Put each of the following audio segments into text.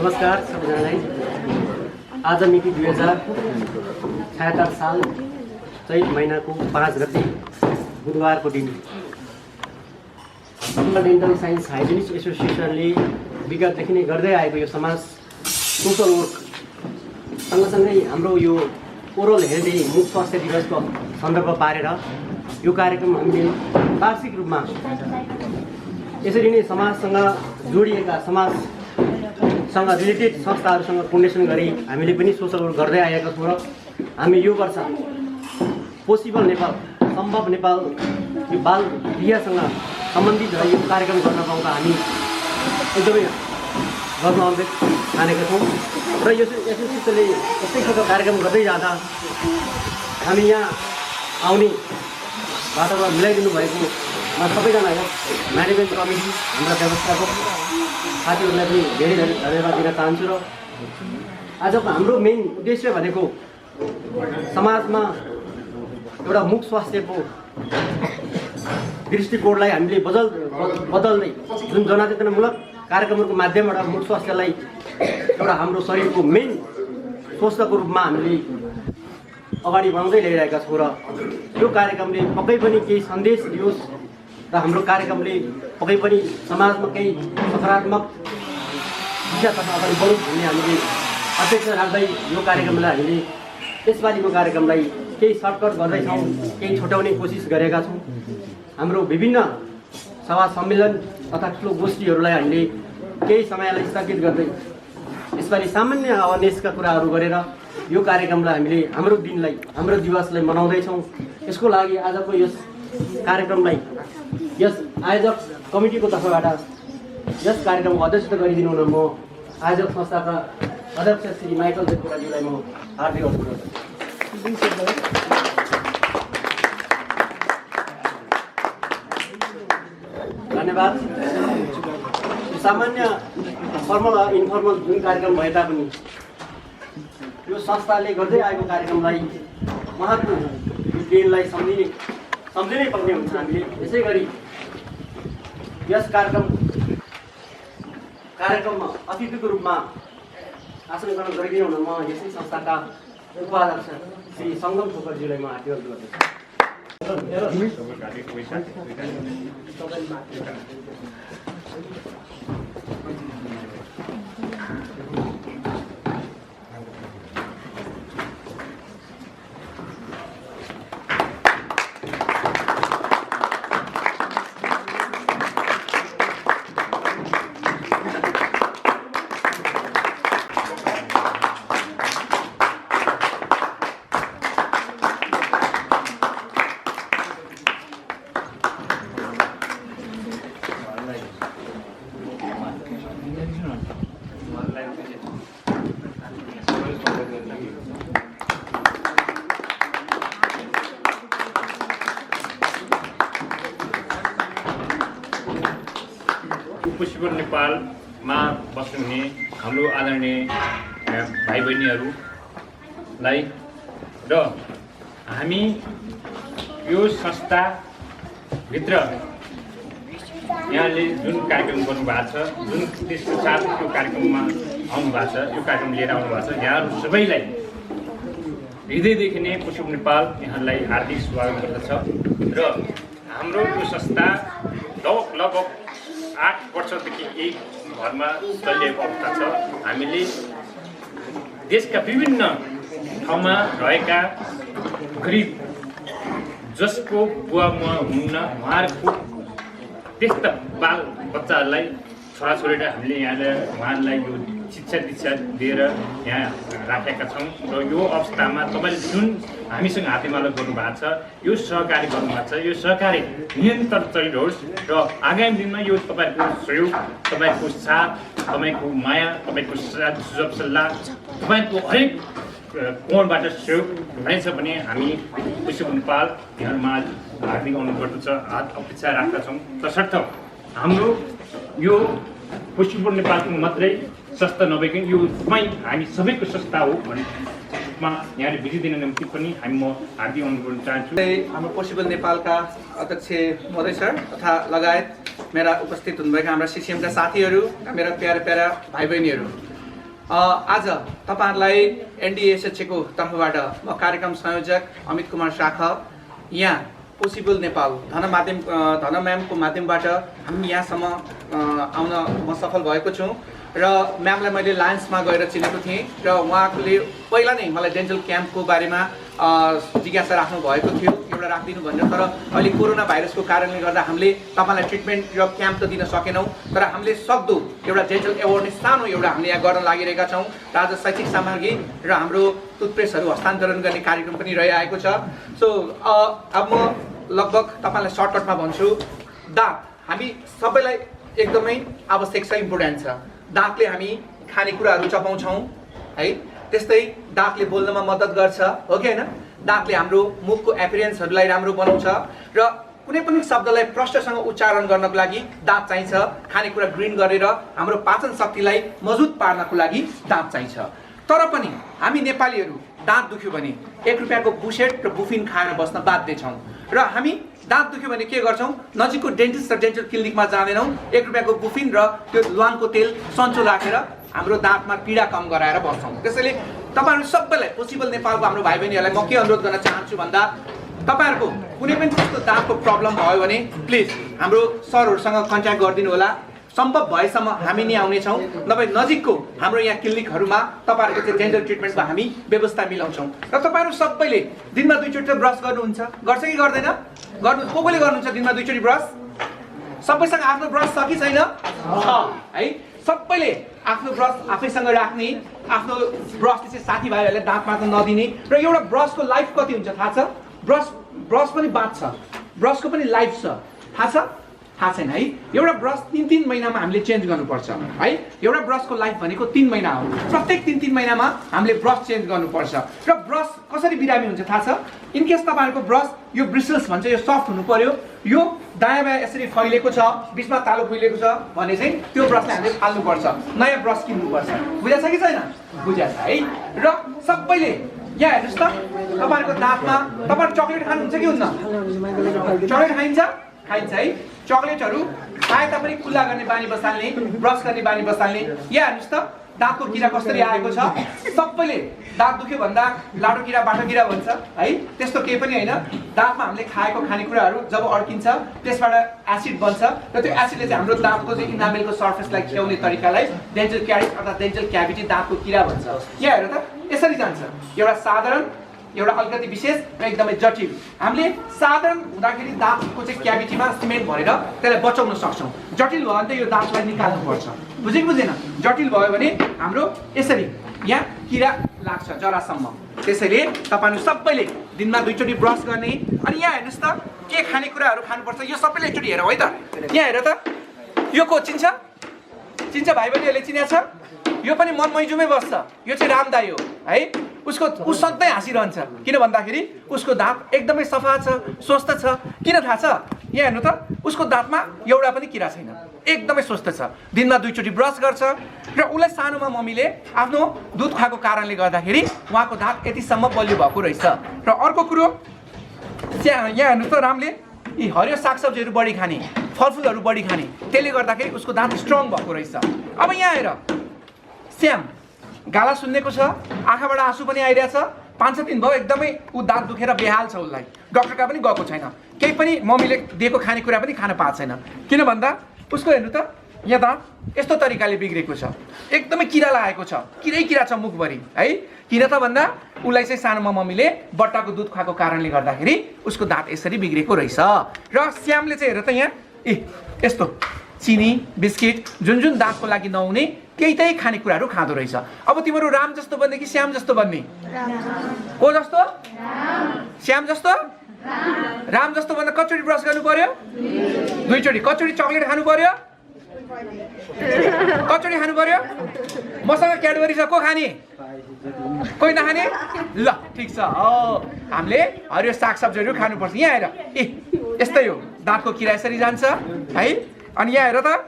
नमस्कार सबैजनालाई। आज मिति 2076 साल चैत महिनाको 5 गते बुधबारको दिन बङ्गाल डेन्टल साइन्स हाइजिनिस्ट एसोसिएसनले विगतदेखि नै गर्दै आएको यो समाज सोसल वर्क सँगसँगै हाम्रो यो ओरल हेल्थ डे मुख स्वास्थ्य दिवसको सन्दर्भ पारेर यो कार्यक्रम हामीले वार्षिक रूपमा यसरी नै समाजसँग जोडिएका समाजसँग रिलेटेड संस्थाहरूसँग कोर्डिनेसन गरी हामीले पनि सोसल वर्क गर्दै आएका छौँ र हामी यो वर्ष पोसिबल नेपाल सम्भव नेपाल यो बाल विवाहसँग सम्बन्धित यो कार्यक्रम गर्न पाउँदा हामी एकदमै गर्न अनुरोध मानेका छौँ र यो एसोसिएसनले यस्तै खालको कार्यक्रम गर्दै जाँदा हामी यहाँ आउने बाटोमा मिलाइदिनु भएको सबैजना म्यानेजमेन्ट कमिटी हाम्रा व्यवस्थापक साथीहरूलाई पनि धेरै धेरै धन्यवाद दिन चाहन्छु। र आजको हाम्रो मेन उद्देश्य भनेको समाजमा एउटा मुख स्वास्थ्यको दृष्टिकोणलाई हामीले बदल्दै जुन जनचेतनामूलक कार्यक्रमहरूको माध्यमबाट मुख स्वास्थ्यलाई एउटा हाम्रो शरीरको मेन स्वास्थ्यको रूपमा हामीले अगाडि बढाउँदै ल्याइरहेका छौँ र यो कार्यक्रमले पक्कै पनि केही सन्देश दियोस् र हाम्रो कार्यक्रमले पक्कै पनि समाजमा केही सकारात्मक दिशातर्फ अगाडि बढोस् भन्ने हामीले अपेक्षा राख्दै यो कार्यक्रमलाई हामीले यसपालिको कार्यक्रमलाई केही सर्टकट गर्दैछौँ, केही छुट्याउने कोसिस गरेका छौँ। हाम्रो विभिन्न सभा सम्मेलन तथा ठुलो गोष्ठीहरूलाई हामीले केही समयलाई स्थगित गर्दै यसपालि सामान्य अवेरनेसका कुराहरू गरेर यो कार्यक्रमलाई हामीले हाम्रो दिनलाई हाम्रो दिवसलाई मनाउँदैछौँ। यसको लागि आजको यस कार्यक्रमलाई यस आयोजक कमिटीको तर्फबाट यस कार्यक्रमको अध्यक्षता गरिदिनु हुन म आयोजक संस्थाका अध्यक्ष श्री माइकल देवकोटाजीलाई म हार्दिक अनुरोध गर्छु। धन्यवाद। सामान्य फर्मल इन्फर्मल जुन कार्यक्रम भए तापनि यो संस्थाले गर्दै आएको कार्यक्रमलाई उहाँको देनलाई सम्झिनै पर्ने हुन्छ। हामीले यसै गरी यस कार्यक्रममा अतिथिको रूपमा आसन ग्रहण गरिदिनु हुन म यसै संस्थाका उपाध्यक्ष श्री सङ्गम ठोकरजीलाई म हार्दिक अनुरोध गर्दछु। पोसिबल नेपालमा बस्नुहुने हाम्रो आदरणीय भाइ बहिनीहरूलाई र हामी यो संस्थाभित्र यहाँले जुन कार्यक्रम गर्नुभएको छ, जुन उद्देश्यको साथ यो कार्यक्रममा आउनुभएको छ, यो कार्यक्रम लिएर आउनुभएको छ, यहाँहरू सबैलाई हृदयदेखि नै पोसिबल नेपाल यहाँलाई हार्दिक स्वागत गर्दछ। र हाम्रो यो संस्था लगभग 8 वर्षदेखि यही घरमा चलिरहेको अवस्था छ। हामीले देशका विभिन्न ठाउँमा रहेका गरिब जसको बुवा मुवा हुन्न उहाँहरूको त्यस्ता बाल बच्चाहरूलाई छोराछोरीलाई हामीले उहाँहरूलाई यो शिक्षा दीक्षा दिएर यहाँ राखेका छौँ। र यो अवस्थामा तपाईँले जुन हामीसँग हातेमालो गर्नुभएको छ, यो सहकारी गर्नुभएको छ, यो सहकारी निरन्तर चलिरहोस् र आगामी दिनमा यो तपाईँको सहयोग, तपाईँको साथ, तपाईँको माया, तपाईँको सुझाव सल्लाह, तपाईँको हरेक कोणबाट सहयोग रहेछ भने हामी पोसिबल नेपाल यहाँमा हार्दिक अनुरोध गर्दछ, अपेक्षा राख्दछौँ। छौँ। तसर्थ हाम्रो यो पोसिबल नेपालको मात्रै संस्था नभइकन यो हामी सबैको संस्था हो भन्नेमा यहाँले बुझिदिन निम्ति पनि हामी म हार्दिक अनुरोध गर्न चाहन्छु। हाम्रो पोसिबल नेपालका अध्यक्ष महोदय सर तथा लगायत मेरा उपस्थित हुनुभएका हाम्रा सिसिएमका साथीहरू, मेरा प्यारा भाइ बहिनीहरू, आज तपाईहरुलाई एनडीएसएचएको तर्फबाट म कार्यक्रम संयोजक अमित कुमार शाखा यहाँ पोसिबल नेपाल धन म्यामको माध्यमबाट हामी यहाँसम्म आउन म सफल भएको छु र म्यामलाई मैले लायन्समा गएर चिनेको थिएँ र उहाँले पहिला नै मलाई डेन्टल क्याम्पको बारेमा जिज्ञासा राख्नु भएको थियो एउटा राखिदिनु भनेर, तर अहिले कोरोना भाइरसको कारणले गर्दा हामीले तपाईलाई ट्रिटमेन्ट र क्याम्प त दिन सकेनौँ, तर हामीले सक्दो एउटा डेन्टल एवेरनेस सानो एउटा हामीले यहाँ गर्न लागिरहेका छौँ र आज शैक्षिक सामग्री र हाम्रो टुथपेस्टहरू हस्तान्तरण गर्ने कार्यक्रम पनि रहिआएको छ। सो अब म लगभग तपाईलाई सर्टकटमा भन्छु, दाँत हामी सबैलाई एकदमै आवश्यक छ, इम्पोर्टेन्ट छ। दाँतले हामी खानेकुराहरू चपाउँछौँ है, त्यस्तै दाँतले बोल्नमा मद्दत गर्छ, हो कि होइन? दाँतले हाम्रो मुखको एपियरेन्सहरूलाई राम्रो बनाउँछ र कुनै पनि शब्दलाई प्रष्टसँग उच्चारण गर्नको लागि दाँत चाहिन्छ। खानेकुरा ग्रिन गरेर हाम्रो पाचन शक्तिलाई मजबुत पार्नको लागि दाँत चाहिन्छ। तर पनि हामी नेपालीहरू दाँत दुख्यो भने 1 रुपियाँको बुसेट र बुफिन खाएर बस्न बाध्य छौँ र हामी दाँत दुख्यो भने के गर्छौँ? नजिकको डेन्टिस्ट र डेन्टल क्लिनिकमा जाँदैनौँ, 1 रुपियाँको बुफिन र त्यो ल्वाङको तेल सन्चो राखेर हाम्रो दाँतमा पीडा कम गराएर बस्छौँ। त्यसैले तपाईहरु सबैलाई पोसिबल नेपालको हाम्रो भाइ बहिनीहरूलाई म के अनुरोध गर्न चाहन्छु भन्दा, तपाईहरुको कुनै पनि त्यस्तो दाँतको प्रब्लम भयो भने प्लिज हाम्रो सरहरुसँग कन्ट्याक्ट गरिदिनु होला। सम्भव भएसम्म हामी नि आउनेछौँ, नभए नजिकको हाम्रो यहाँ क्लिनिकहरूमा तपाईहरुको चाहिँ डेन्टल ट्रिटमेन्टको हामी व्यवस्था मिलाउँछौँ। र तपाईहरु सबैले दिनमा 2 चोटि ब्रस गर्नुहुन्छ, गर्छ कि गर्दैन? गर्नु कसले गर्नुहुन्छ दिनमा 2 चोटि ब्रस? सबैसँग आफ्नो ब्रस छ कि छैन? है, सबैले आफ्नो ब्रस आफैसँग राख्ने, आफ्नो ब्रसले चाहिँ साथीभाइहरूलाई दाँत मार्न नदिने। र एउटा ब्रसको लाइफ कति हुन्छ थाहा छ? ब्रस पनि बाँच्छ, ब्रसको पनि लाइफ छ, थाहा छ? थाहा छैन है। एउटा ब्रस 3-3 महिनामा हामीले चेन्ज गर्नुपर्छ है। एउटा ब्रसको लाइफ भनेको 3 महिना हो, प्रत्येक 3-3 महिनामा हामीले ब्रस चेन्ज गर्नुपर्छ। र ब्रस कसरी बिरामी हुन्छ थाहा छ? इनकेस तपाईँहरूको ब्रस यो ब्रिसल्स भन्छ, यो सफ्ट हुनु पर्यो, यो दायाँ बायाँ यसरी फैलेको छ, बिचमा तालो फैलेको छ भने चाहिँ त्यो ब्रसले हामीले फाल्नुपर्छ, नयाँ ब्रस किन्नुपर्छ। बुझाएको छ कि छैन? बुझाएको छ है। र सबैले यहाँ हेर्नुहोस् त, तपाईँहरूको दाँतमा तपाईँहरू चक्लेट खानुहुन्छ कि हुन्न? चक्लेट खाइन्छ? खाइन्छ है। चक्लेटहरू खाए तापनि खुल्ला गर्ने बानी बसाल्ने, ब्रस गर्ने बानी बसाल्ने। यहाँ हेर्नुहोस् त, दाँतको किरा कसरी आएको छ। सबैले दाँत दुख्यो भन्दा लाडो किरा बाटो किरा भन्छ है, त्यस्तो केही पनि होइन। दाँतमा हामीले खाएको खानेकुराहरू जब अड्किन्छ त्यसबाट एसिड बन्छ र त्यो एसिडले चाहिँ हाम्रो दाँतको चाहिँ इनामेलको सर्फेसलाई खियाउने तरिकालाई डेन्टल क्यारिज अर्थात् डेन्टल क्याभिटी दाँतको किरा भन्छ। यहाँ हेर त, यसरी जान्छ, एउटा साधारण, एउटा अलिकति विशेष र एकदमै जटिल। हामीले साधारण हुँदाखेरि दाँतको चाहिँ क्याभिटीमा सिमेन्ट भरेर त्यसलाई बचाउन सक्छौँ, जटिल भयो भने त यो दाँतलाई निकाल्नुपर्छ। बुझेको बुझेन? जटिल भयो भने हाम्रो यसरी यहाँ किरा लाग्छ जरासम्म। त्यसैले तपाईहरु सबैले दिनमा 2 चोटि ब्रस गर्ने। अनि यहाँ हेर्नुहोस् त, के खानेकुराहरू खानुपर्छ यो सबैले एकचोटि हेरौँ है त। यहाँ हेर त, यो को चिन्छ? चिन्छ भाइ बहिनीहरूले चिनेको छ? यो पनि मन मैजुमै बस्छ, यो चाहिँ रामदाई हो है। ऊ सधैँ हाँसिरहन्छ, किन भन्दाखेरि उसको दाँत एकदमै सफा छ, स्वस्थ छ। किन थाहा छ? यहाँ हेर्नु त, उसको दाँतमा एउटा पनि किरा छैन, एकदमै स्वस्थ छ। दिनमा 2 चोटि ब्रस गर्छ र उसलाई सानोमा मम्मीले आफ्नो दुध खुवाएको कारणले गर्दाखेरि उहाँको दाँत यतिसम्म बलियो भएको रहेछ। र अर्को कुरो, यहाँ हेर्नु त, रामले यी हरियो सागसब्जीहरू बढी खाने, फलफुलहरू बढी खाने, त्यसले गर्दाखेरि उसको दाँत स्ट्रङ भएको रहेछ। अब यहाँ हेर, श्याम गाला सुन्नेको छ, आँखाबाट आँसु पनि आइरहेछ, 5-6 दिन भयो एकदमै ऊ दाँत दुखेर बेहाल छ। उसलाई डक्टरका पनि गएको छैन, केही पनि मम्मीले दिएको खानेकुरा पनि खान पाएको छैन। किन भन्दा उसको हेर्नु त, यहाँ दाँत यस्तो तरिकाले बिग्रेको छ, एकदमै किरा लागेको छ, किरा छ मुखभरि है। किन त भन्दा उसलाई चाहिँ सानोमा मम्मीले बट्टाको दुध खुवाएको कारणले गर्दाखेरि उसको दाँत यसरी बिग्रेको रहेछ। र श्यामले चाहिँ हेर त, यहाँ यस्तो चिनी बिस्किट जुन दाँतको लागि नहुने त्यही खानेकुराहरू खाँदो रहेछ। अब तिम्रो राम जस्तो बन्ने कि श्याम जस्तो बन्ने? को जस्तो? श्याम जस्तो? राम जस्तो भन्दा कचोटि ब्रस गर्नु पर्यो? 2 चोटि। कचोटि चक्लेट खानु पर्यो? कचोटि खानु पर्यो? मसँग क्याडबरी छ, को खाने? कोही नखाने? ल ठिक छ, हामीले हरियो सागसब्जीहरू खानुपर्छ। यहाँ हेर, यस्तै हो, दाँतको किरा यसरी जान्छ है। अनि यहाँ हेर त,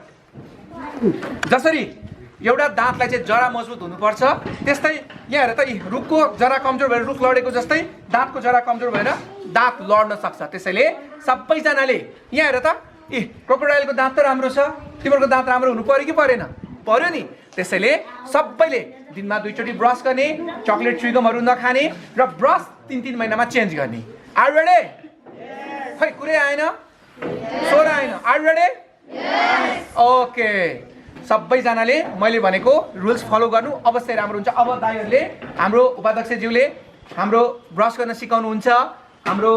जसरी एउटा दाँतलाई चाहिँ जरा मजबुत हुनुपर्छ, त्यस्तै यहाँ हेर त, रुखको जरा कमजोर भएर रुख लडेको जस्तै दाँतको जरा कमजोर भएर दाँत लड्न सक्छ। त्यसैले सबैजनाले यहाँ हेर त, क्रोकोडाइलको दाँत त राम्रो छ, तिम्रो दाँत राम्रो हुनु पर्यो कि परेन? पर्यो नि। त्यसैले सबैले दिनमा 2 चोटि ब्रस गर्ने, चकलेट च्युइगमहरू नखाने र ब्रस 3-3 महिनामा चेन्ज गर्ने। Are ready? खै कुरै आएन, स्वर आएन। Are ready? ओके, सबैजनाले मैले भनेको रुल्स फलो गर्नु अवश्य राम्रो हुन्छ। अब दाइहरूले, हाम्रो उपाध्यक्षज्यूले हाम्रो ब्रस गर्न सिकाउनुहुन्छ, हाम्रो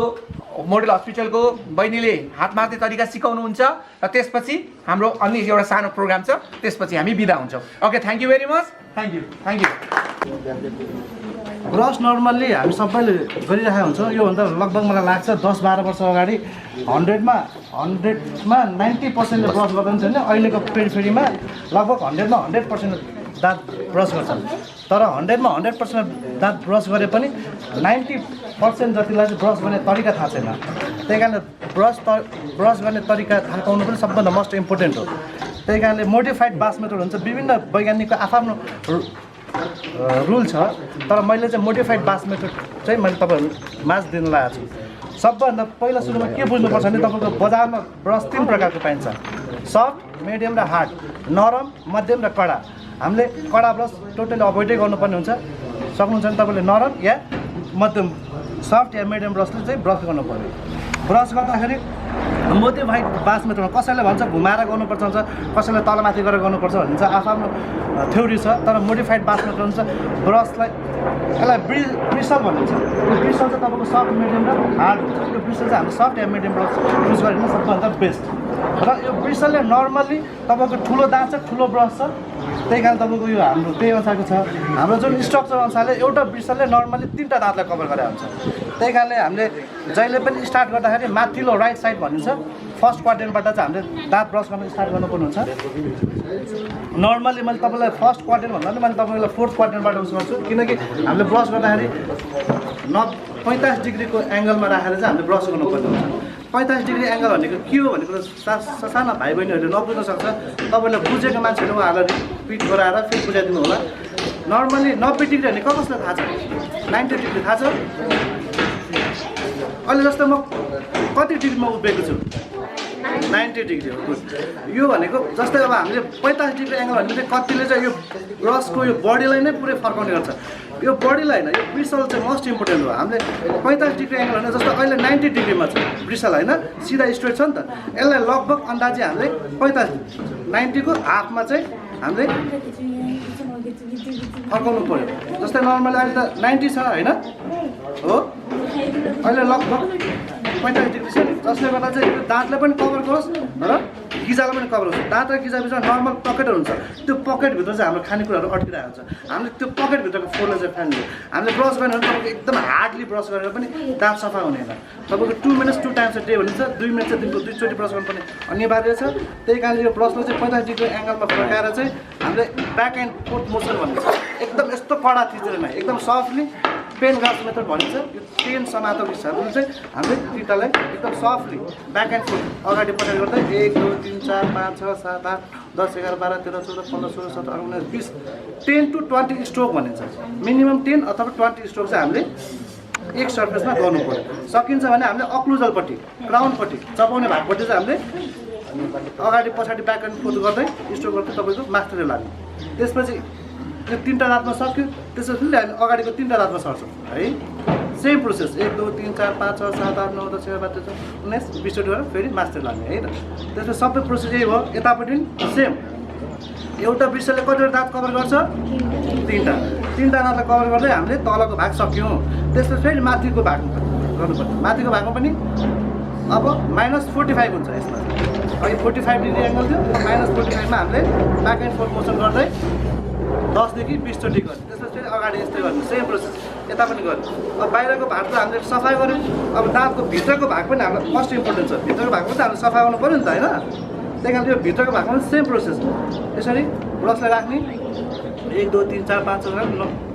मोडल हस्पिटलको बहिनीले हात मार्ने तरिका सिकाउनुहुन्छ र त्यसपछि हाम्रो अन्य एउटा सानो प्रोग्राम छ, त्यसपछि हामी बिदा हुन्छौँ। Okay, thank you very much. Thank you. Brush normally हामी सबैले गरिरहेको हुन्छ। योभन्दा लगभग मलाई लाग्छ 10-12 वर्ष अगाडि 100मा 90%ले ब्रस गर्दैन छैन। अहिलेको फेरिमा लगभग 100मा 100% दाँत ब्रस गर्छन्। तर 100मा 100% दाँत ब्रस गरे पनि 90% जतिलाई चाहिँ ब्रस गर्ने तरिका थाहा छैन। त्यही कारणले ब्रस गर्ने तरिका थाहा पाउनु पनि सबभन्दा मोस्ट इम्पोर्टेन्ट हो। त्यही कारणले मोडिफाइड बास मेथड हुन्छ। विभिन्न वैज्ञानिकको आफ्नो रुल छ, तर मैले चाहिँ मोडिफाइड बास मेथड चाहिँ मैले तपाईँहरू माझ दिन लागेको छु। सबभन्दा पहिला सुरुमा के बुझ्नुपर्छ भने तपाईँको बजारमा ब्रस 3 प्रकारको पाइन्छ: सफ्ट, मिडियम र हार्ड, नरम, मध्यम र कडा। हामीले कडा ब्रस टोटली अभोइडै गर्नुपर्ने हुन्छ। सक्नुहुन्छ भने तपाईँले नरम या मध्यम, सफ्ट या मिडियम ब्रसले चाहिँ ब्रस गर्नु पर्यो। ब्रस गर्दाखेरि मोडिफाइड बास मेथडमा कसैले भन्छ घुमाएर गर्नुपर्छ भन्छ, कसैले तलमाथि गरेर गर्नुपर्छ भन्छ, आफ्नो थ्योरी छ। तर मोडिफाइड बास मेथड हुन्छ ब्रसलाई यसलाई ब्रिसल भनिन्छ। यो ब्रिसल चाहिँ तपाईँको सफ्ट, मिडियम र हार्ड हुन्छ। यो ब्रिसल चाहिँ हाम्रो सफ्ट या मिडियम ब्रस युज गरेर सबभन्दा बेस्ट। र यो ब्रिसलले नर्मल्ली तपाईँको ठुलो दाँत छ, ठुलो ब्रस छ, त्यही कारण तपाईँको यो हाम्रो त्यही अनुसारको छ। हाम्रो जुन स्ट्रक्चर अनुसारले एउटा ब्रिसलले नर्मल्ली 3टा दाँतलाई कभर गरेर हुन्छ। त्यही कारणले हामीले जहिले पनि स्टार्ट गर्दाखेरि माथिल्लो राइट साइड भनिन्छ, फर्स्ट क्वाड्रेन्टबाट चाहिँ हामीले दाँत ब्रस गर्न स्टार्ट गर्नुपर्ने हुन्छ। नर्मल्ली मैले तपाईँलाई फर्स्ट क्वाड्रेन्ट भन्दा पनि मैले तपाईँलाई 4th क्वाड्रेन्टबाट युज गर्छु, किनकि हामीले ब्रस गर्दाखेरि 45 डिग्रीको एङ्गलमा राखेर चाहिँ हामीले ब्रस गर्नुपर्ने हुन्छ। 45 डिग्री एङ्गल भनेको के हो भनेको साना भाइ बहिनीहरूले नबुझ्न सक्छ। तपाईँले बुझेको मान्छेहरू उहाँलाई रिपिट गराएर फेरि बुझाइदिनु होला। नर्मल्ली 90 डिग्री भने कसलाई थाहा छ? 90 डिग्री थाहा छ? अहिले जस्तो म कति डिग्रीमा उभिएको छु? 90 डिग्री हो। गुड। यो भनेको जस्तै अब हामीले 45 डिग्री एङ्गल भने चाहिँ कतिले चाहिँ यो ब्रसको यो बडीलाई नै पुरै फर्काउने गर्छ। यो बडीलाई होइन, यो ब्रिसल चाहिँ मोस्ट इम्पोर्टेन्ट हो। हामीले 45 डिग्री एङ्गल होइन, जस्तो अहिले 90 डिग्रीमा छ ब्रिसल होइन, सिधा स्ट्रेट छ नि त। यसलाई लगभग अन्दाजी हामीले 90 को हाफमा चाहिँ हामीले फर्काउनु पऱ्यो। जस्तै नर्मली अहिले त 90 छ होइन हो, अहिले लगभग 45 डिग्री छ नि, जसले गर्दा चाहिँ यो दाँतलाई पनि कभर गरोस् र गिजालाई पनि कभर होस्। दाँत र गिजाबिच नर्मल पकेटहरू हुन्छ, त्यो पकेटभित्र चाहिँ हाम्रो खानेकुराहरू अड्किरहेको हुन्छ। हामीले त्यो पकेटभित्रको फोरलाई चाहिँ फाल्नु। हामीले ब्रस गर्ने भने तपाईँको एकदम हार्डली ब्रस गरेर पनि दाँत सफा हुने होइन। तपाईँको 2 मिनट्स 2 टाइम्स अ डे भनिन्छ, 2 मिनट चाहिँ दिनको 2 चोटि ब्रस गर्नुपर्ने अनिवार्य छ। त्यही कारणले यो ब्रसलाई चाहिँ 45 डिग्री एङ्गलमा फर्काएर चाहिँ हामीले ब्याक एन्ड फोर्थ मोसन भनिन्छ। एकदम यस्तो कडा थिचेर नै एकदम सफ्टली पेन गार्स मेथड भनिन्छ। यो पेन समातो हिसाबले चाहिँ हामीले तिनटालाई एकदम सफ्टली ब्याक एन्ड फोर्थ अगाडि पछाडि गर्दै 1 2 3 4 5 6 7 8 10 11 12 13 14 15 16 17 18 19 20 10 to 20 स्ट्रोक भनिन्छ। मिनिमम 10 अथवा 20 स्ट्रोक चाहिँ हामीले एक सर्फेसमा गर्नु पर्यो। सकिन्छ भने हामीले अक्लुजलपट्टि, क्राउनपट्टि, चपाउने भागपट्टि चाहिँ हामीले अगाडि पछाडि ब्याक एन्ड फोर्थ गर्दै स्ट्रोक गर्दै तपाईँको मास्टरले लाग्ने। त्यसपछि यो 3टा दाँतमा सक्यो, त्यसपछि हामी अगाडिको 3टा दाँतमा सर्छौँ है। सेम प्रोसेस 1 2 3 4 5 6 7 8 9 10 11 12 13 19 20 गरेर फेरि मास्टर लाग्ने है त। त्यसपछि सबै प्रोसेस यही भयो। यतापट्टि पनि सेम, एउटा ब्रिसलले कतिवटा दाँत कभर गर्छ? 3टा दाँतलाई कभर गर्दै हामीले तलको भाग सक्यौँ। त्यसपछि फेरि माथिको भाग गर्नुपर्छ। माथिको भागमा पनि अब -45 हुन्छ यसमा। अघि 45 डिग्री एङ्गल थियो, -45मा हामीले ब्याक एन्ड फोर्थ मोसन गर्दै 10 देखि 20 चोटि गर्ने। त्यसपछि फेरि अगाडि यस्तै गर्ने, सेम प्रोसेस यता पनि गर्ने। अब बाहिरको भाग त हामीले सफा गऱ्यौँ, अब दाँतको भित्रको भाग पनि हाम्रो मोस्ट इम्पोर्टेन्ट छ। भित्रको भाग पनि त हामीले सफा गर्नु पऱ्यो नि त होइन। त्यही कारण यो भित्रको भागमा पनि सेम प्रोसेस यसरी ब्रसलाई राख्ने 1 2 3 4 5 6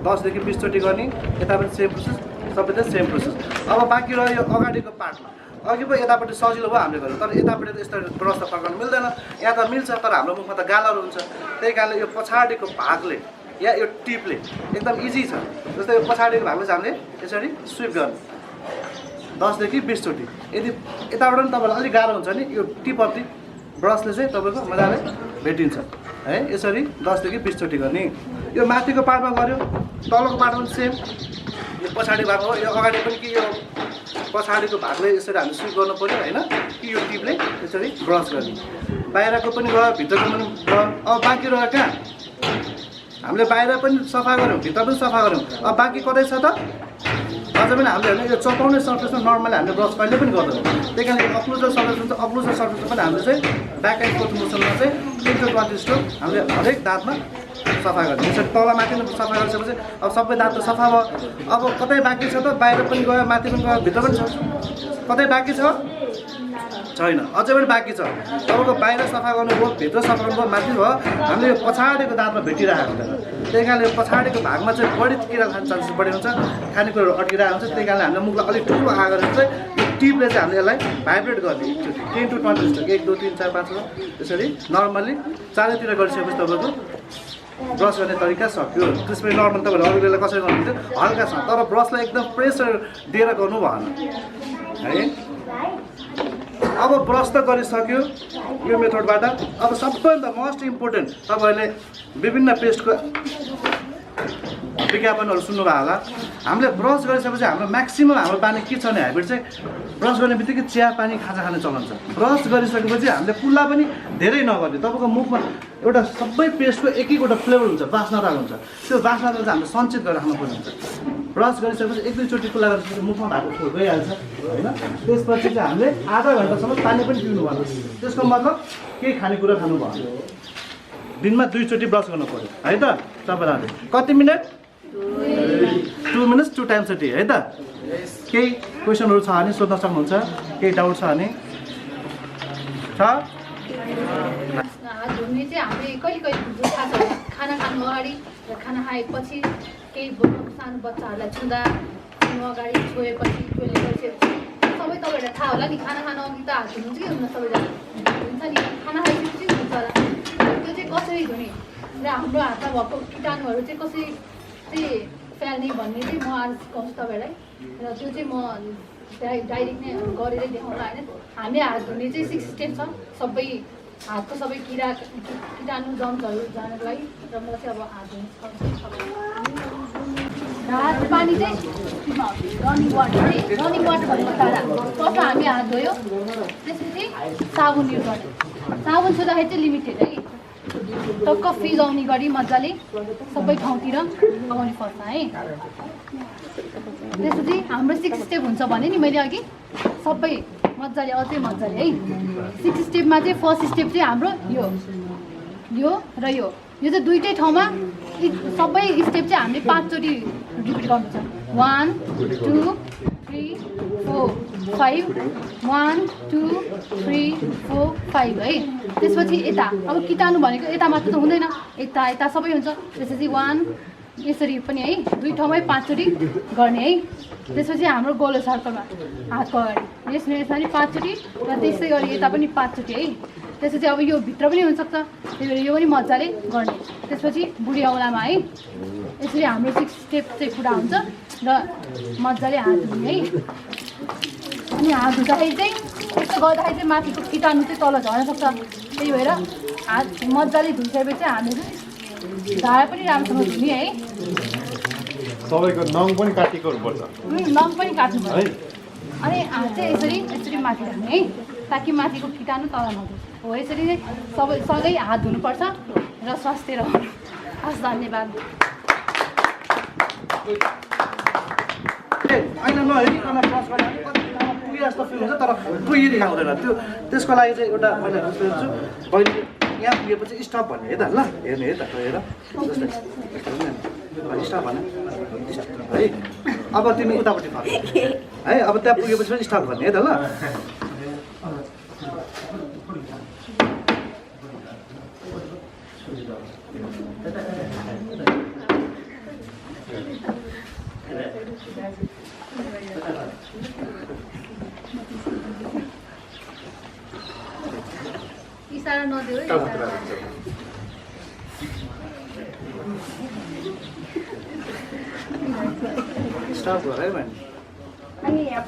10 देखि 20 चोटि गर्ने। यता पनि सेम प्रोसेस, सबैतिर सेम प्रोसेस। अब बाँकी रह्यो अगाडिको पार्टमा। अघि पो यतापट्टि सजिलो भयो हामीले गर्नु, तर यतापट्टि त यस्तो ब्रस त फर्काउनु मिल्दैन। यहाँ त मिल्छ, तर हाम्रो मुखमा त गालाहरू हुन्छ। त्यही कारणले यो पछाडिको भागले या यो टिपले एकदम इजी छ। जस्तै यो पछाडिको भागले चाहिँ हामीले यसरी स्विप गर्ने 10 देखि 20 चोटि। यदि यताबाट पनि तपाईँलाई अलिक गाह्रो हुन्छ नि, यो टिप अफ द ब्रसले चाहिँ तपाईँको मजाले भेटिन्छ। है यसरी 10 देखि 20 चोटि गर्ने यो माथिको पार्टमा गर्यो तलको पार्टमा पनि सेम यो पछाडि भाग हो यो अगाडि पनि कि यो पछाडिको भागले यसरी हामीले स्विप गर्नु पर्यो होइन कि यो टिपले यसरी ब्रस गर्ने बाहिरको पनि गयो भित्रको पनि गयो अब बाँकी रह्यो कहाँ हामीले बाहिर पनि सफा गऱ्यौँ भित्र पनि सफा गऱ्यौँ अब बाँकी कतै छ त अझ पनि हामीले होइन यो चपाउने सर्फेसमा नर्मली हामीले ब्रस कहिले पनि गर्दैनौँ त्यही कारण अक्लुजर सर्फेस हुन्छ अक्लुजर सर्फेसमा पनि हामीले चाहिँ ब्याक एन्ड फोर्थ मोसनमा चाहिँ 10 to 20 स्ट्रोक हामीले हरेक दाँतमा सफा गर्ने यसरी तलमाथि सफा गरिसकेपछि अब सबै दाँत त सफा भयो अब कतै बाँकी छ त बाहिर पनि गयो माथि पनि गयो भित्र पनि छ कतै बाँकी छ छैन अझै पनि बाँकी छ तपाईँको बाहिर सफा गर्नुभयो भित्र सफा गर्नुभयो माथि भयो हामीले यो पछाडिको दाँतमा भेटिरहेको हुँदैन त्यही कारणले पछाडिको भागमा चाहिँ बढी किरा खाने चान्सेस बढी हुन्छ खानेकुराहरू अड्किरहेको हुन्छ त्यही कारणले हामीले मुखलाई अलिक ठुलो आएर चाहिँ यो टिपले चाहिँ हामीले यसलाई भाइब्रेट गर्ने 10 to 20 स्ट्रोक 1 2 3 4 5 त्यसरी नर्मल्ली चारैतिर गरिसकेपछि तपाईँको ब्रस गर्ने तरिका सक्यो त्यसपछि नर्मल तपाईँहरू अरू बेला कसरी गर्नुहुन्थ्यो हल्का छ तर ब्रसलाई एकदम प्रेसर दिएर गर्नु भएन है अब ब्रस त गरिसक्यो यो मेथडबाट अब सबैभन्दा मोस्ट इम्पोर्टेन्ट तपाईँहरूले विभिन्न पेस्टको विज्ञापनहरू सुन्नुभयो होला हामीले ब्रस गरिसकेपछि हाम्रो म्याक्सिमम् हाम्रो बानी के छ भने हेबिट चाहिँ ब्रस गर्ने बित्तिकै चिया पानी खाजा खाने चलन छ ब्रस गरिसकेपछि हामीले कुल्ला पनि धेरै नगर्ने तपाईँको मुखमा एउटा सबै पेस्टको एक एकवटा फ्लेभर हुन्छ बास्नादार हुन्छ त्यो बास्नादार चाहिँ हामीले सञ्चित गरेर राख्नुपर्ने हुन्छ ब्रस गरिसकेपछि 1-2 चोटि कुल्ला गरिसकेपछि मुखमा भएको फोर गइहाल्छ होइन त्यसपछि चाहिँ हामीले आधा घन्टासम्म पानी पनि पिउनु भएन त्यसको मतलब केही खानेकुरा खानु भएन दिनमा 2 चोटि ब्रस गर्नु पर्यो है त सबैजनाले कति minute 2 minutes 2 times a day है त केही क्वेसनहरू छ भने सोध्न सक्नुहुन्छ केही डाउट छ भने छ हात धुने चाहिँ हामीले कहिले कहिले थाहा छ खाना खानु अगाडि र खाना खाएपछि केही सानो बच्चाहरूलाई छुँदा खानु अगाडि छोएपछि टोइलेट गरिसकेपछि सबै तपाईँहरूलाई थाहा होला नि खाना खानु अघि त हात धुनुहुन्छ कि हुन्न सबैजना हुन्छ नि खाना खाइसकेपछि हुन्छ होला त्यो चाहिँ कसरी धुने र हाम्रो हातमा भएको कीटाणुहरू चाहिँ कसरी चाहिँ फ्याल्ने भन्ने चाहिँ म आज सिकाउँछु तपाईँहरूलाई र त्यो चाहिँ म डाइरेक्ट नै गरेरै देखाउँला होइन हामीले हात धुने चाहिँ 6 स्टेप छ सबै हातको सबै कीटाणु जम्सहरू जानको लागि र म चाहिँ अब हात धुन सिकाउँछु हात पानी चाहिँ रनिङ वाटर भनेको तारा फर्स्ट हामी हात धोयो त्यसपछि साबुन युज गर्ने साबुन छुँदाखेरि चाहिँ लिमिटेड है टक्क फिजाउने गरी मजाले सबै ठाउँतिर लगाउने पर्छ है त्यसपछि हाम्रो 6 स्टेप हुन्छ भने नि मैले अघि सबै मजाले अझै मजाले है 6 स्टेपमा चाहिँ फर्स्ट स्टेप चाहिँ हाम्रो यो र यो चाहिँ दुईटै ठाउँमा सबै स्टेप चाहिँ हामीले 5 चोटि रिपिट गर्नु छ 1 2 3 4 5 1 2 3 4 5 है त्यसपछि यता अब कीटाणु भनेको यता मात्र त हुँदैन यता सबै हुन्छ त्यसपछि 1 यसरी पनि है दुई ठाउँमै 5 चोटि गर्ने है त्यसपछि हाम्रो गोलो सर्कलमा हातको अगाडि यसरी 5 चोटि र त्यसै गरी यता पनि 5 चोटि है त्यसपछि अब यो भित्र पनि हुनसक्छ त्यही भएर यो पनि मजाले गर्ने त्यसपछि बुढी औँलामा है यसरी हाम्रो 6 स्टेप चाहिँ पुरा हुन्छ र मजाले हात धुने है अनि हात धुँदाखेरि चाहिँ यस्तो गर्दाखेरि चाहिँ माथिको कीटाणु चाहिँ तल झर्न सक्छ त्यही भएर हात मजाले धुइसकेपछि हामीले धारा पनि राम्रोसँग धुने है सबैको नङ पनि काटेको हुनुपर्छ नङ पनि काट्नु पर्छ अनि हात चाहिँ यसरी माथि राख्ने है ताकि माथिको कीटाणु तल नजाओस् हो यसरी नै सँगै हात धुनुपर्छ र स्वास्थ्य रहनु हस् धन्यवाद होइन नहेरिकन ब्रस गर्ने पुगे जस्तो फिल हुन्छ तर पुगिरहेको हुँदैन त्यो त्यसको लागि चाहिँ एउटा मैले सोच्छु पहिले यहाँ पुगेपछि स्टप भन्ने है त ल हेर्ने है त हेर जस्तै स्टप भने है अब तिमी उतापट्टि फर्क है अब त्यहाँ पुगेपछि पनि स्टप भन्ने है त ल इसारा नदेऊ है स्टप गर है भने अनि यहाँ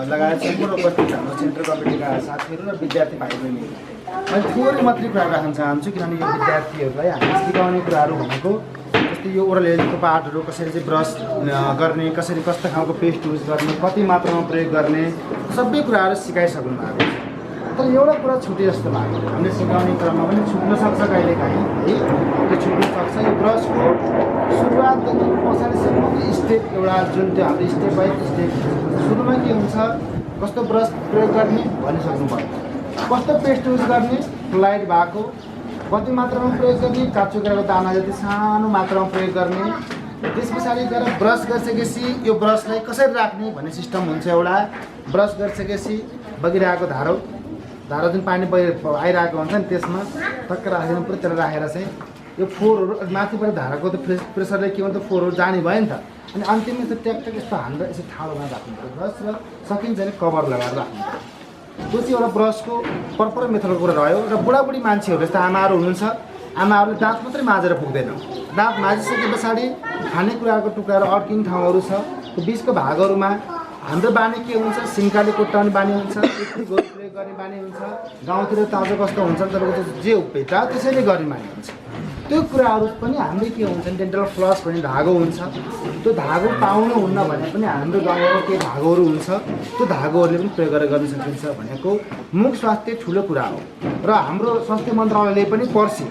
लगायत सम्पूर्ण उपस्थित हाम्रो सेन्ट्रल कमिटीका साथीहरू र विद्यार्थी भाइ बहिनी मैले थोरै मात्रै कुरा राख्न चाहन्छु किनभने यो विद्यार्थीहरूलाई हामीले सिकाउने कुराहरू भनेको जस्तै यो ओरल हेल्थको पार्टहरू कसरी चाहिँ ब्रस गर्ने कसरी कस्तो खालको पेस्ट युज गर्ने कति मात्रामा प्रयोग गर्ने सबै कुराहरू सिकाइसक्नु भएको छ तर एउटा कुरा छुटे जस्तो लाग्यो हामीले सिकाउने क्रममा पनि छुट्न सक्छ कहिलेकाहीँ है त्यो छुट्न सक्छ यो ब्रसको सुरुवातदेखि पछाडिसम्मको स्टेप एउटा जुन त्यो हाम्रो स्टेप बाई स्टेप सुरुमा के हुन्छ कस्तो ब्रस प्रयोग गर्ने भनिसक्नु पर्यो कस्तो पेस्ट युज गर्ने फ्लाइट भएको कति मात्रामा प्रयोग गर्ने काँचो केराको दाना जति सानो मात्रामा प्रयोग गर्ने त्यस पछाडि गएर ब्रस गरिसकेपछि यो ब्रसलाई कसरी राख्ने भन्ने सिस्टम हुन्छ एउटा ब्रस गरिसकेपछि बगिरहेको धारो जुन पानी आइरहेको हुन्छ नि त्यसमा टक्क राखिदिनु पऱ्यो त्यसलाई राखेर चाहिँ यो फोहोरहरू माथिबाट धाराको त प्रेसरले के भन्छ फोहोरहरू जाने भयो नि त अनि अन्तिममा चाहिँ ट्याक यस्तो हानेर यसो ठाडोमा राख्नु पऱ्यो ब्रस र सकिन्छ भने कभर लगाएर राख्नु पऱ्यो त्यो चाहिँ एउटा ब्रसको प्रपर मेथडको कुरा रह्यो र बुढाबुढी मान्छेहरू जस्तो आमाहरू हुनुहुन्छ आमाहरूले दाँत मात्रै माझेर पुग्दैन दाँत माझिसके पछाडि खानेकुराको टुक्राहरू अड्किने ठाउँहरू छ त्यो बिचको भागहरूमा हाम्रो बानी के हुन्छ सिन्काले कोट्टाउने बानी हुन्छ प्रयोग गर्ने बानी हुन्छ गाउँतिर ताजा कस्तो हुन्छ तपाईँको जे भेटा त्यसैले गर्ने बानी हुन्छ त्यो कुराहरू पनि हामीले के हुन्छ भने डेन्टल फ्लस भन्ने धागो हुन्छ त्यो धागो पाउनुहुन्न भने पनि हाम्रो गाउँमा केही धागोहरू हुन्छ त्यो धागोहरूले पनि प्रयोग गरेर गर्न सकिन्छ भनेको मुख स्वास्थ्य ठुलो कुरा हो र हाम्रो स्वास्थ्य मन्त्रालयले पनि पर्सि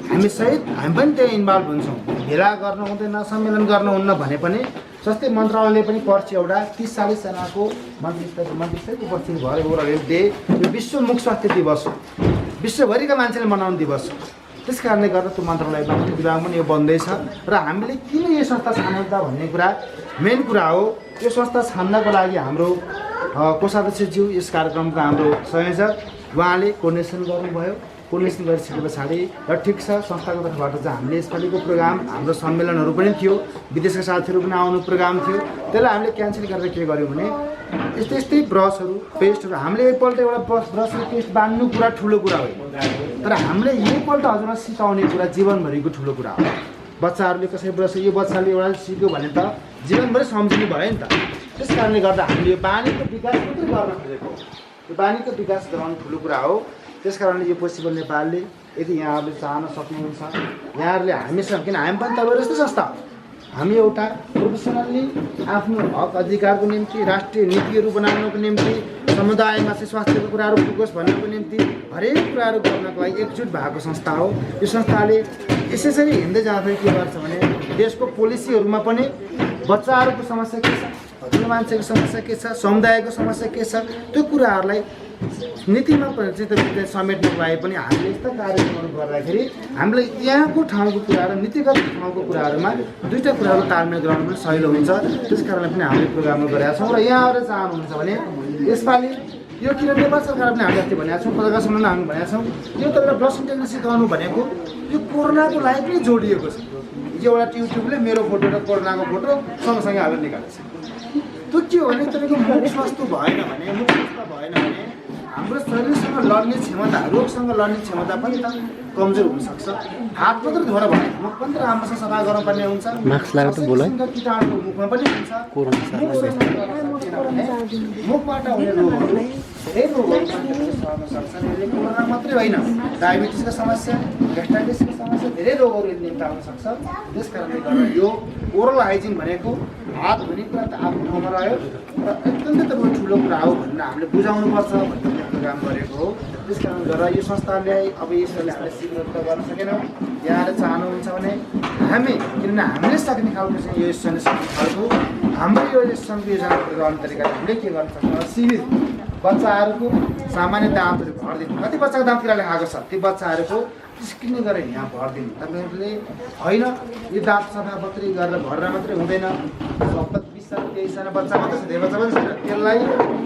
हामी सहित हामी पनि त्यहाँ इन्भल्भ हुन्छौँ भेला गर्नु हुँदैन सम्मेलन गर्नुहुन्न भने पनि स्वास्थ्य मन्त्रालयले पनि पर्सि एउटा 30-40 जनाको मन्त्रीस्तरको उपस्थित भएर ओरल हेल्थ डे यो विश्व मुख स्वास्थ्य दिवस हो विश्वभरिका मान्छेले मनाउने दिवस हो त्यस कारणले गर्दा त्यो मन्त्रालयमा पनि विभाग पनि यो बन्दैछ र हामीले किन यो संस्था छान्यौँ त भन्ने कुरा मेन कुरा हो यो संस्था छान्नको लागि हाम्रो कोषाध्यक्षज्यू यस कार्यक्रमको हाम्रो संयोजक उहाँले कोर्डिनेसन गर्नुभयो कोर्डिनेसन गरिसके पछाडि र ठिक छ संस्थाको तर्फबाट चाहिँ हामीले यसपालिको प्रोग्राम हाम्रो सम्मेलनहरू पनि थियो विदेशका साथीहरू पनि आउनु प्रोग्राम थियो त्यसलाई हामीले क्यान्सल गरेर के गर्यौँ भने यस्तै ब्रसहरू पेस्टहरू हामीले एकपल्ट एउटा ब्रस र पेस्ट बाँध्नु कुरा ठुलो कुरा होइन तर हामीले यहीपल्ट हजुरलाई सिकाउने कुरा जीवनभरिको ठुलो कुरा हो बच्चाहरूले कसरी ब्रस यो बच्चाले एउटा सिक्यो भने त जीवनभरि सम्झिनु भयो नि त त्यस कारणले गर्दा हामीले यो बानीको विकास मात्रै गर्न खोजेको हो यो बानीको विकास गराउनु ठुलो कुरा हो त्यस कारणले यो पोसिबल नेपालले यदि यहाँहरूले चाहन सक्नुहुन्छ यहाँहरूले हामीसँग किन हामी पनि तपाईँहरू यस्तै संस्था हो हामी एउटा प्रोफेसनल्ली आफ्नो हक अधिकारको निम्ति राष्ट्रिय नीतिहरू बनाउनको निम्ति समुदायमा चाहिँ स्वास्थ्यको कुराहरू फोकस भन्नको निम्ति हरेक कुराहरू गर्नको लागि एकजुट भएको संस्था हो यो संस्थाले यसरी हिँड्दै जाँदाखेरि के गर्छ भने देशको पोलिसीहरूमा पनि बच्चाहरूको समस्या के छ हजुर मान्छेको समस्या के छ समुदायको समस्या के छ त्यो कुराहरूलाई नीतिमा पनि चाहिँ समेट्नको लागि पनि हामीले यस्ता कार्यक्रमहरू गर्दाखेरि हामीले यहाँको ठाउँको कुरा र नीतिगत ठाउँको कुराहरूमा दुईवटा कुराहरू तालमेल गराउनु पनि सजिलो हुन्छ त्यस कारणले पनि हामीले प्रोग्रामहरू गरेका छौँ र यहाँहरू चाहनुहुन्छ भने यसपालि यो किन नेपाल सरकार पनि हामीले अस्ति भनेका छौँ पत्रकार सम्मेलन हामी भनेका छौँ यो त एउटा ब्रस इन्टेग्रेसन सिकाउनु भनेको यो कोरोनाको लागि पनि जोडिएको छ यो एउटा युट्युबले मेरो फोटो र कोरोनाको फोटो सँगसँगै हालेर निकालेको छ त्यो के हो भने तपाईँको मुख स्वास्थ्य भएन भने मुख स्वास्थ्य भएन भने हाम्रो शरीरसँग लड्ने क्षमता रोगसँग लड्ने क्षमता पनि त कमजोर हुनसक्छ हात मात्र धोएर भयो मुख पनि त राम्रोसँग सफा गर्नुपर्ने हुन्छ मास्क लगाएर त बोल है कीटाणु मुखमा पनि हुन्छ मुखबाट हुने रोगहरू धेरै रोगहरू सर्न सक्छन् यसले कोरोना मात्रै होइन डायबिटिसको समस्या ग्यास्ट्राइटिसको समस्या धेरै रोगहरू यसले निम्ताउन सक्छ त्यस कारणले गर्दा यो ओरल हाइजिन भनेको हात धुने कुरा त आफ्नो ठाउँमा रह्यो र अत्यन्तै तपाईँको ठुलो कुरा हो भनेर हामीले बुझाउनुपर्छ भन्ने प्रोग्राम गरेको हो त्यस कारणले गर्दा यो संस्थाले अब यसरी हामीले शीघ्र त गर्न सकेनौँ यहाँले चाहनुहुन्छ भने हामी किनभने हामीले सक्ने खालको चाहिँ यो सक्ने खालको हाम्रो यो योजना गर्ने तरिकाले हामीले के गर्न सक्छौँ शिविर बच्चाहरूको सामान्य दाँतहरू भरिदिनु कति बच्चाको दाँत किराले खाएको छ त्यो बच्चाहरूको स्क्रिनिङ गरेर यहाँ भरिदिनु तपाईँहरूले होइन यो दाँत सफा मात्रै गरेर भरेर मात्रै हुँदैन हप्ता 20 साल केही सानो बच्चा मात्रै छ, धेरै बच्चा पनि छैन, त्यसलाई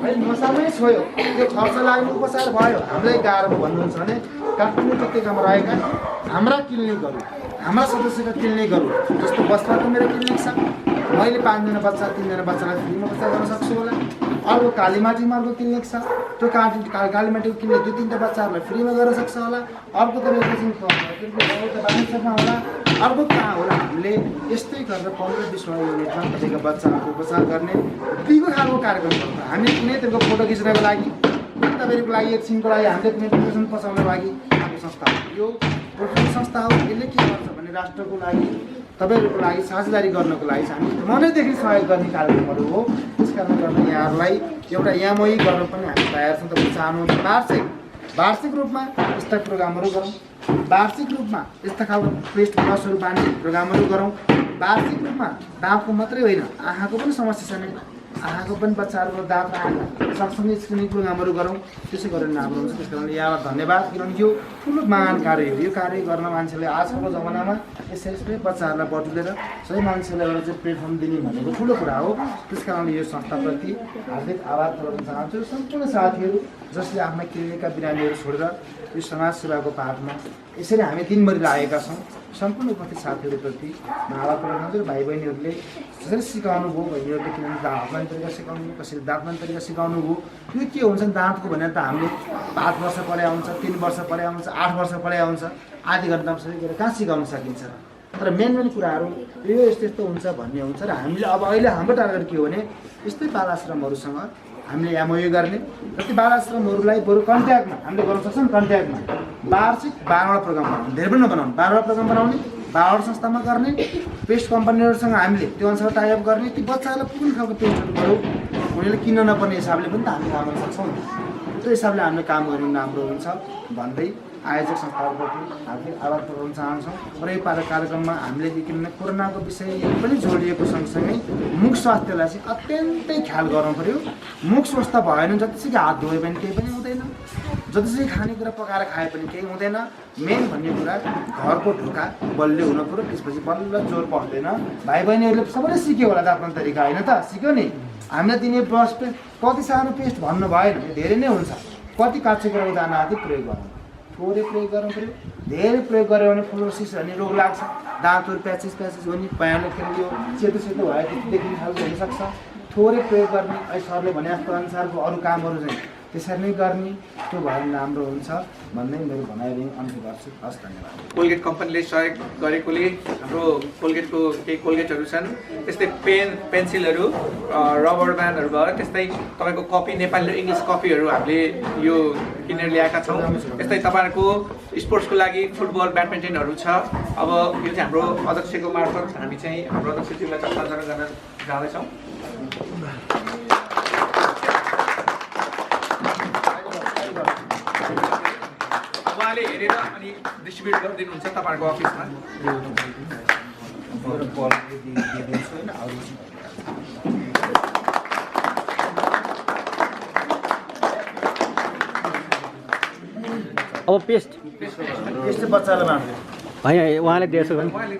है नसामै छोयो, त्यो खर्च लाग्ने उपचार भयो। हामीलाई गाह्रो भन्नुहुन्छ भने काठमाडौँ उपत्यकामा रहेका हाम्रा क्लिनिकहरू, हाम्रा सदस्यका क्लिनिकहरू जस्तो बस्दाको मेरो क्लिनिक छ, मैले 5 जना बच्चा 3 जना बच्चालाई फ्रीमा उपचार गर्न सक्छु होला। अर्को कालीमाटीमा अर्को क्लिनिक छ, त्यो कालीमाटीको क्लिनिक 2-3टा बच्चाहरूलाई फ्रीमा गर्न सक्छ होला। अर्को तपाईँको होला, अर्को कहाँ होला। हामीले यस्तै गरेर 15-20 युनिटमा तपाईँको बच्चाहरूको उपचार गर्ने यतिको खालको कार्यक्रम गर्छ। हामी कुनै तपाईँको फोटो खिच्नको लागि, कुनै तपाईँको लागि एकछिनको लागि हामीले कुनै प्रदर्शन पचाउनको लागि आएको संस्था हो। यो प्रोफेसनल संस्था हो। यसले के गर्छ भने राष्ट्रको लागि, तपाईँहरूको लागि साझेदारी गर्नको लागि हामी मनैदेखि सहयोग गर्ने कार्यक्रमहरू हो। त्यस कारणले गर्दा यहाँहरूलाई एउटा यामोही गर्न पनि हामी तयार छौँ। तपाईँ चाहनुहुन्छ वार्षिक रूपमा यस्ता प्रोग्रामहरू गरौँ, वार्षिक रूपमा यस्ता खालको पेस्ट ब्रसहरू बाँड्ने प्रोग्रामहरू गरौँ। वार्षिक रूपमा दाँतको मात्रै होइन, आँखाको पनि समस्या छ नि, आँखाको पनि बच्चाहरूको दाँत र आँखा सँगसँगै स्क्रिनिङ प्रोग्रामहरू गरौँ। त्यसै गरेर राम्रो हुन्छ। त्यस कारणले यहाँलाई धन्यवाद, किनभने यो ठुलो महान कार्य हो। यो कार्य गर्न मान्छेले आजकलको जमानामा यसरी बच्चाहरूलाई बटुलेर सबै मान्छेलाई एउटा चाहिँ प्लेटफर्म दिने भनेको ठुलो कुरा हो। त्यस कारणले यो संस्थाप्रति हार्दिक आभार प्रकट गर्न चाहन्छु। सम्पूर्ण साथीहरू जसले आफ्ना क्लिनिकका बिरामीहरू छोडेर यो समाज सेवाको पाठमा यसरी हामी दिनभरि लागेका छौँ, सम्पूर्ण उपस्थित साथीहरूप्रति म आभार प्रकट गर्छु। भाइ बहिनीहरूले जसरी सिकाउनु भयो, बहिनीहरूले किनभने हटलाइन तरिका सिकाउनु भयो, कसरी दाँतलाइन तरिका सिकाउनु भयो। यो के हुन्छ दाँतको भनेर त हामीले 5 वर्ष पढाइ आउँछ, 3 वर्ष पढाइ आउँछ, 8 वर्ष पढाइ आउँछ, आधी घन्टामा सबै गरेर कहाँ सिकाउन सकिन्छ र। तर मेन कुराहरू यो यस्तो हुन्छ भन्ने हुन्छ। र हामीले अब अहिले हाम्रो टार्गेट के हो भने यस्तै बाल आश्रमहरूसँग हामीले एमओयू गर्ने, जति बाल आश्रमहरूलाई बरु कन्ट्याक्टमा हामीले गर्न सक्छौँ। कन्ट्याक्टमा वार्षिक 12वटा प्रोग्राम बनाउने, धेरै पनि नबनाउने, 12वटा प्रोग्राम बनाउने, 12वटा संस्थामा गर्ने, पेस्ट कम्पनीहरूसँग हामीले त्यो अनुसार टाइअप गर्ने। ती बच्चाहरूलाई कुन खालको पेस्टहरू गरौँ, उनीहरूले किन्न नपर्ने हिसाबले पनि त हामी काम गर्न सक्छौँ। त्यो हिसाबले हामीले काम गर्ने राम्रो हुन्छ भन्दै आयोजक संस्थाहरूप्रति हार्दिक आभार प्रकट गर्न चाहन्छौँ। र यो कार्यक्रममा हामीले किनभने कोरोनाको विषय पनि जोडिएको सँगसँगै मुख स्वास्थ्यलाई चाहिँ अत्यन्तै ख्याल गर्नु पऱ्यो। मुख स्वस्थ भएन, जतिसुकै हात धोयो भने केही पनि हुँदैन, जतिसुकै खानेकुरा पकाएर खाए पनि केही हुँदैन। मेन भन्ने कुरा घरको ढोका बलियो हुनु पऱ्यो, त्यसपछि बल्ल जोर पर्दैन। भाइ बहिनीहरूले सबैले सिक्यो होला दाँतन तरिका, होइन त? सिक्यो नि। हामीलाई दिने ब्रस पेस्ट कति सानो पेस्ट भन्नु भएन, धेरै नै हुन्छ। कति काँचो कुरा उदाहरण आदि प्रयोग गर्नु, थोरै प्रयोग गर्नु पऱ्यो। धेरै प्रयोग गऱ्यो भने फ्लोरोसिस भन्ने रोग लाग्छ, दाँतहरू प्याचेस हुने, पानीले यो सेतो सेतो भयो त्यति देखिने खालको हुनसक्छ। थोरै प्रयोग गर्ने, अहिले सरले भने जस्तो अनुसारको अरू कामहरू चाहिँ त्यसरी नै गर्ने, त्यो भएर राम्रो हुन्छ भन्दै मेरो भनाइले अन्त्य गर्छु। हस्, धन्यवाद। कोलगेट कम्पनीले सहयोग गरेकोले हाम्रो कोलगेटको केही कोलगेटहरू छन्, त्यस्तै पेन्सिलहरू, रबर ब्यान्डहरू भयो, त्यस्तै तपाईँको कपी, नेपाली र इङ्ग्लिस कपीहरू हामीले यो किनेर ल्याएका छौँ। त्यस्तै तपाईँहरूको स्पोर्ट्सको लागि फुटबल, ब्याडमिन्टनहरू छ। अब यो चाहिँ हाम्रो अध्यक्षको मार्फत हामी चाहिँ हाम्रो अध्यक्षज्यूलाई हस्तान्तरण गर्न जाँदैछौँ। उहाँले हेरेर अनि डिस्ट्रिब्युट गरिदिनुहुन्छ तपाईँहरूको अफिसमा। अब पेस्ट यस्तै बच्चालाई बाँड्नु होइन, उहाँले दिएछ भने उहाँले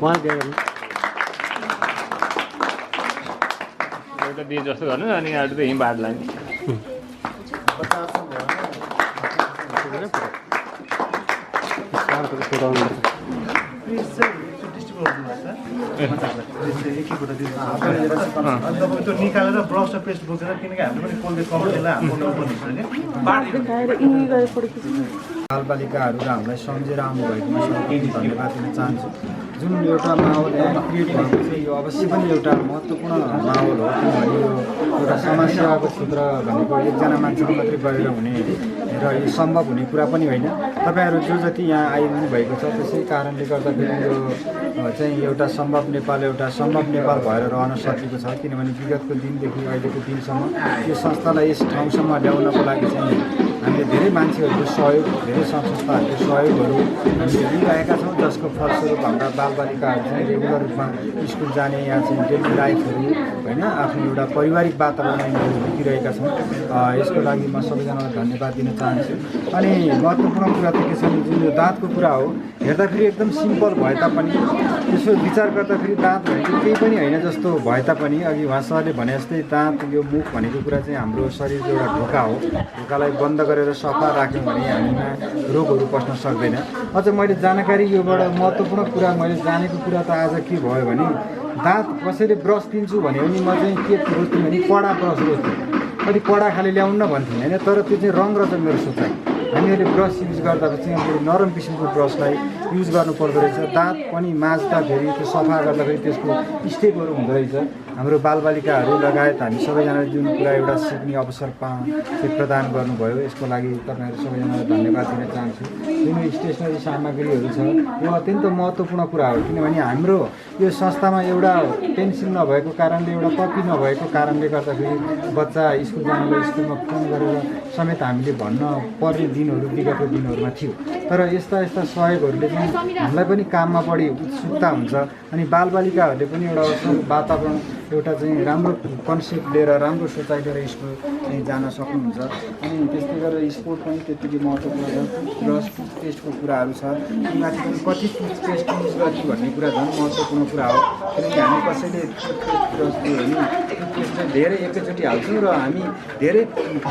उहाँले दियो भने एउटा दिए जस्तो गर्नु, अनि अरू त हिँड बाँड्ला नि। तपाईँ त्यो निकालेर ब्रस र पेस्ट बोकेर, किनकि हामीले पनि कोलगेट कम्पनीलाई हाम्रो बालबालिकाहरू र हामीलाई सम्झेर आउनुभएकोमा सबैलाई धन्यवाद दिन चाहन्छु। जुन एउटा माहौल क्रिएट भएको छ, यो अवश्य पनि एउटा महत्त्वपूर्ण माहौल हो। किनभने यो एउटा समाज सेवाको क्षेत्र भनेको एकजना मान्छेले मात्रै गरेर हुने र यो सम्भव हुने कुरा पनि होइन। तपाईँहरू जो जति यहाँ आइदिनु भएको छ, त्यसै कारणले गर्दाखेरि यो चाहिँ एउटा सम्भव नेपाल भएर रहन सकेको छ। किनभने विगतको दिनदेखि अहिलेको दिनसम्म यो संस्थालाई यस ठाउँसम्म ल्याउनको लागि चाहिँ हामीले धेरै मान्छेहरूको सहयोग, धेरै संस्थाहरूको सहयोगहरू हामीले लिइरहेका छौँ, जसको फलस्वरूप हाम्रा बालबालिकाहरू चाहिँ रेगुलर रूपमा स्कुल जाने, यहाँ चाहिँ डेली लाइफहरू होइन, आफ्नो एउटा पारिवारिक वातावरण यिनीहरू बितिरहेका छौँ। यसको लागि म सबैजनालाई धन्यवाद दिन चाहन्छु। अनि महत्त्वपूर्ण कुरा त के छ भने जुन यो दाँतको कुरा हो, हेर्दाखेरि एकदम सिम्पल भए तापनि त्यसो विचार गर्दाखेरि दाँत भनेको केही पनि होइन जस्तो भए तापनि अघि उहाँ सरले भने जस्तै दाँत यो मुख भनेको कुरा चाहिँ हाम्रो शरीरको एउटा ढोका हो। ढोकालाई बन्द गरेर सफा राख्यौँ भने हामीमा रोगहरू पस्न सक्दैन। अझ मैले जानकारी योबाट महत्त्वपूर्ण कुरा मैले जानेको कुरा त आज के भयो भने दाँत कसैले ब्रस दिन्छु भने पनि म चाहिँ के रोज्थेँ भने कडा ब्रस रोज्थेँ। अलिक कडा खाले ल्याउनु भन्थेँ होइन, तर त्यो चाहिँ रङ रहेछ मेरो सोचाइ। हामीहरूले ब्रस युज गर्दाखेरि चाहिँ नरम किसिमको ब्रसलाई युज गर्नुपर्दो रहेछ। दाँत पनि माझ्दाखेरि त्यो सफा गर्दाखेरि त्यसको स्टेपहरू हुँदो रहेछ। हाम्रो बालबालिकाहरू लगायत हामी सबैजनाले जुन कुरा एउटा सिक्ने अवसर प्रदान गर्नुभयो, यसको लागि तपाईँहरू सबैजनालाई धन्यवाद दिन चाहन्छु। जुन स्टेसनरी सामग्रीहरू छ यो अत्यन्त महत्त्वपूर्ण कुरा हो, किनभने हाम्रो यो संस्थामा एउटा पेन्सिल नभएको कारणले, एउटा कपी नभएको कारणले गर्दाखेरि बच्चा स्कुल जानुलाई स्कुलमा फोन गरेर समेत हामीले भन्न पर्ने दिनहरू विगतको दिनहरूमा थियो। तर यस्ता यस्ता सहयोगहरूले चाहिँ हामीलाई पनि काममा बढी उत्सुकता हुन्छ अनि बालबालिकाहरूले पनि एउटा वातावरण एउटा चाहिँ राम्रो कन्सेप्ट लिएर राम्रो सोचाइ लिएर स्कुल चाहिँ जान सक्नुहुन्छ। अनि त्यस्तै गरेर स्पोर्ट पनि त्यत्तिकै महत्त्वपूर्ण छ। ब्रस टुथपेस्टको कुराहरू छ, माथि पनि कति टुथपेस्ट युज गर्ने भन्ने कुरा झन् महत्त्वपूर्ण कुरा हो। किनकि हामी कसैले ब्रस दियो भने टुथपेस्ट चाहिँ धेरै एकैचोटि हाल्छौँ र हामी धेरै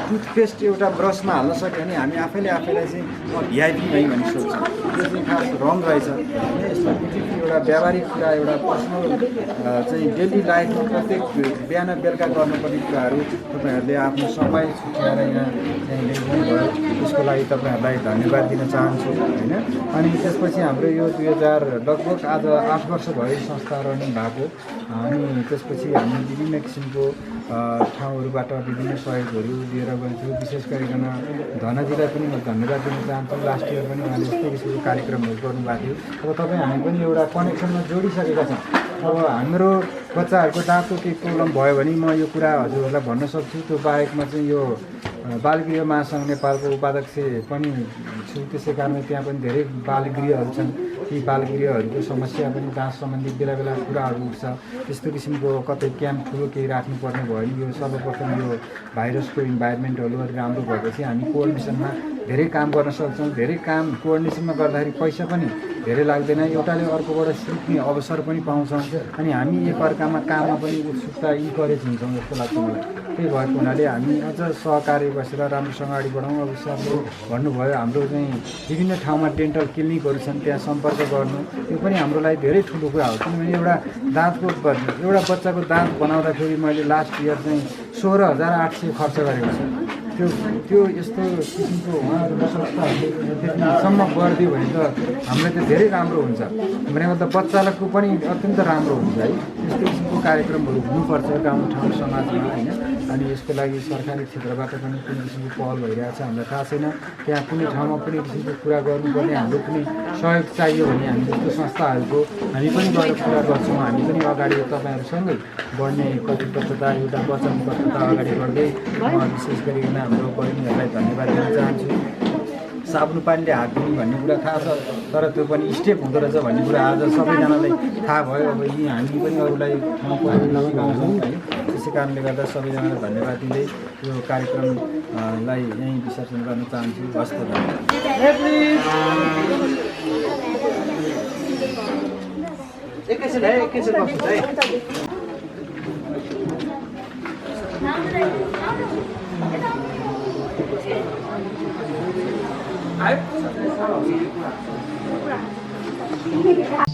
टुथपेस्ट एउटा ब्रसमा हाल्न सक्यो भने हामी आफैलाई चाहिँ भिआइपी नै भन्ने सोच्छौँ। त्यो चाहिँ खास रङ रहेछ। यस्तो एउटा व्यावहारिक कुरा, एउटा पर्सनल चाहिँ डेली लाइफमा प्रत्येक बिहान बेलुका गर्नुपर्ने कुराहरू तपाईँहरूले आफ्नो समय छुट्याएर यहाँ चाहिँ ल्याइदिनु भयो, त्यसको लागि तपाईँहरूलाई धन्यवाद दिन चाहन्छु होइन। अनि त्यसपछि हाम्रो यो 2000 लगभग आज 8 वर्ष भयो संस्था रनिङ भएको। अनि त्यसपछि हामी विभिन्न किसिमको ठाउँहरूबाट विभिन्न सहयोगहरू लिएर गन्छौँ। विशेष गरिकन धनजीलाई पनि म धन्यवाद दिन चाहन्छु। लास्ट इयर पनि उहाँले यस्तै किसिमको कार्यक्रमहरू गर्नुभएको थियो। अब तपाईँ हामी पनि एउटा कनेक्सनमा जोडिसकेका छौँ। अब हाम्रो बच्चाहरूको दाँतको केही प्रब्लम भयो भने म यो कुरा हजुरहरूलाई भन्न सक्छु। त्यो बाहेकमा चाहिँ यो बालगृह महासङ्घ नेपालको उपाध्यक्ष पनि छु, त्यसै कारणले त्यहाँ पनि धेरै बालगृहहरू छन्। ती बालगृहहरूको समस्या पनि दाँत सम्बन्धी बेला बेला कुराहरू उठ्छ। त्यस्तो किसिमको कतै क्याम्प ठुलो केही राख्नुपर्ने भयो भने यो सर्वप्रथम यो भाइरसको इन्भाइरोमेन्टहरू राम्रो भएपछि हामी कोअर्डिनेसनमा धेरै काम गर्न सक्छौँ। धेरै काम कोअर्डिनेसनमा गर्दाखेरि पैसा पनि धेरै लाग्दैन, एउटाले अर्कोबाट सिक्ने अवसर पनि पाउँछौँ अनि हामी एकअर्कामा काममा पनि उत्सुकता इन्करेज हुन्छौँ जस्तो लाग्छ मलाई। त्यही भएको हुनाले हामी अझ सहकार्य बसेर राम्रोसँग अगाडि बढाउँ। अब सरले भन्नुभयो हाम्रो चाहिँ विभिन्न ठाउँमा डेन्टल क्लिनिकहरू छन्, त्यहाँ सम्पर्क गर्नु यो पनि हाम्रो लागि धेरै ठुलो कुरा हो। किनभने एउटा बच्चाको दाँत बनाउँदाखेरि मैले लास्ट इयर चाहिँ 16,800 खर्च गरेको छु। त्यो यस्तो किसिमको उहाँहरूको संस्थाहरूले त्यतिसम्म गरिदियो भने त हामीलाई त धेरै राम्रो हुन्छ। भनेको त बच्चाको पनि अत्यन्त राम्रो हुन्छ है। त्यस्तो किसिमको कार्यक्रमहरू हुनुपर्छ गाउँ ठाउँ समाजमा होइन। अनि यसको लागि सरकारी क्षेत्रबाट पनि कुनै किसिमको पहल भइरहेको छ, हामीलाई थाहा छैन। त्यहाँ कुनै ठाउँमा कुनै किसिमको कुरा गर्नुपर्ने हाम्रो कुनै सहयोग चाहियो भने हामी जस्तो संस्थाहरूको हामी पनि गएर कुरा गर्छौँ। हामी पनि अगाडि तपाईँहरूसँगै बढ्ने प्रतिबद्धता, एउटा वचनबद्धता अगाडि बढ्दै विशेष गरिकन हाम्रो बहिनीहरूलाई धन्यवाद दिन चाहन्छु। साबुन पानीले हात धुने भन्ने कुरा थाहा छ, तर त्यो पनि स्टेप हुँदो रहेछ भन्ने कुरा आज सबैजनालाई थाहा भयो। अब यी हामी पनि अरूलाई ठाउँ पुऱ्याउन सक्छौँ है। त्यसै कारणले गर्दा सबैजनालाई धन्यवाद दिँदै यो कार्यक्रमलाई यहीँ विसर्जन गर्न चाहन्छु। हस्त एकैछिन बस्नुहोस् है।